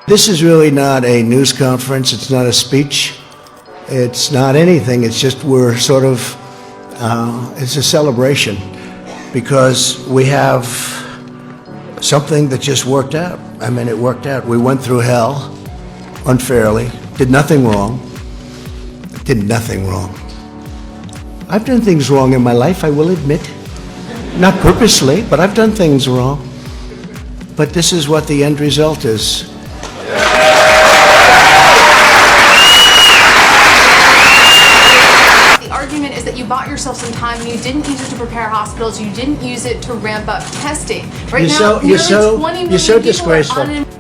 This is really not a news conference. It's not a speech. It's not anything. It's just we're sort of, it's a celebration because we have something that just worked out. I mean, it worked out. We went through hell unfairly, did nothing wrong, did nothing wrong. I've done things wrong in my life, I will admit. Not purposely, but I've done things wrong. But this is what the end result is. Argument is that you bought yourself some time and you didn't use it to prepare hospitals, you didn't use it to ramp up testing. Right now, nearly 20 million people disgraceful. are unemployed.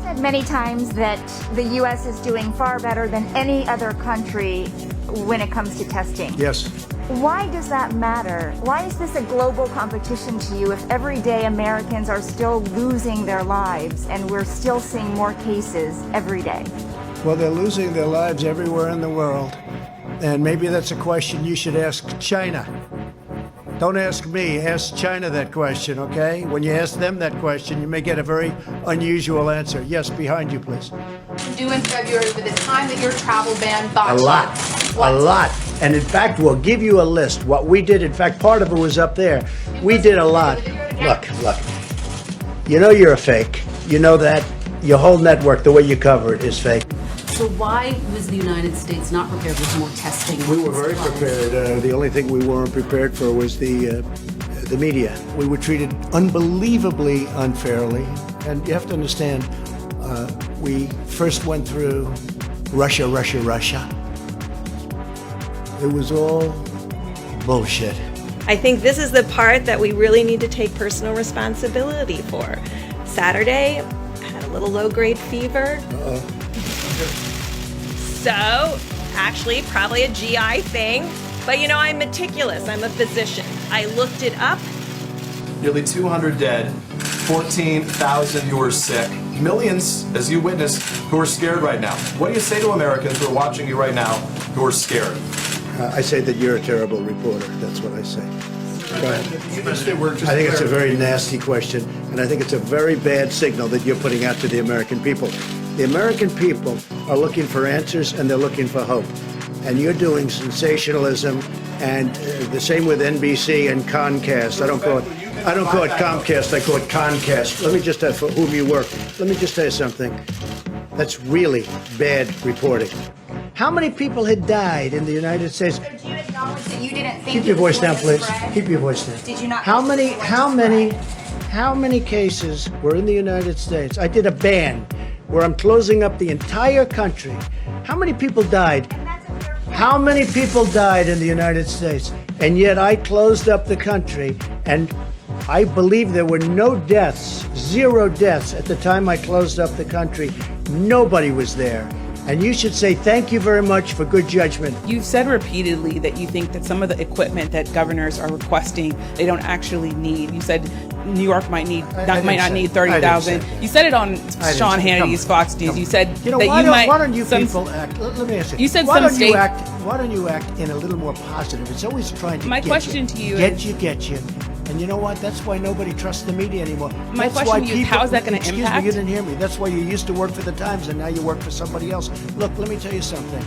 Said many times that the U.S. is doing far better than any other country when it comes to testing. Yes. Why does that matter? Why is this a global competition to you if every day Americans are still losing their lives and we're still seeing more cases every day? Well, they're losing their lives everywhere in the world. And maybe that's a question you should ask China. Don't ask me, ask China that question, okay? When you ask them that question, you may get a very unusual answer. Yes, behind you, please. Due in February with the time that your travel ban bought A lot. What? A lot. And in fact, we'll give you a list. What we did, in fact, part of it was up there. We did a lot. Look. You know you're a fake. You know that. Your whole network, the way you cover it, is fake. So why was the United States not prepared with more testing? We were very prepared. The only thing we weren't prepared for was the media. We were treated unbelievably unfairly. And you have to understand, we first went through Russia. It was all bullshit. I think this is the part that we really need to take personal responsibility for. Saturday, I had a little low-grade fever. So, actually, probably a GI thing. But you know, I'm meticulous. I'm a physician. I looked it up. Nearly 200 dead, 14,000 who are sick, millions, as you witnessed, who are scared right now. What do you say to Americans who are watching you right now who are scared? I say that you're a terrible reporter. That's what I say. Go ahead. I think it's a very nasty question, and I think it's a very bad signal that you're putting out to the American people. The American people are looking for answers, and they're looking for hope. And you're doing sensationalism, and the same with NBC and Comcast. I don't call it Comcast. I call it Concast. Let me just tell you for whom you work. Let me just tell you something. That's really bad reporting. How many people had died in the United States? Did you acknowledge that you didn't think Keep your voice down, please. Keep your voice down. Did you not? How many cases were in the United States? I did a ban where I'm closing up the entire country. How many people died? How many people died in the United States? And yet I closed up the country, and I believe there were no deaths, 0 deaths at the time I closed up the country. Nobody was there. And you should say thank you very much for good judgment. You've said repeatedly that you think that some of the equipment that governors are requesting, they don't actually need. You said New York might not need 30,000. You said it on Sean Hannity's Fox News. You said that why don't you people act? Let me ask you. You said why some don't you state. Why don't you act in a little more positive? It's always trying to My get question you. to you Get you. And you know what? That's why nobody trusts the media anymore. My question to you is, how is that going to Excuse impact? me, you didn't hear me. That's why you used to work for the Times and now you work for somebody else. Look, let me tell you something.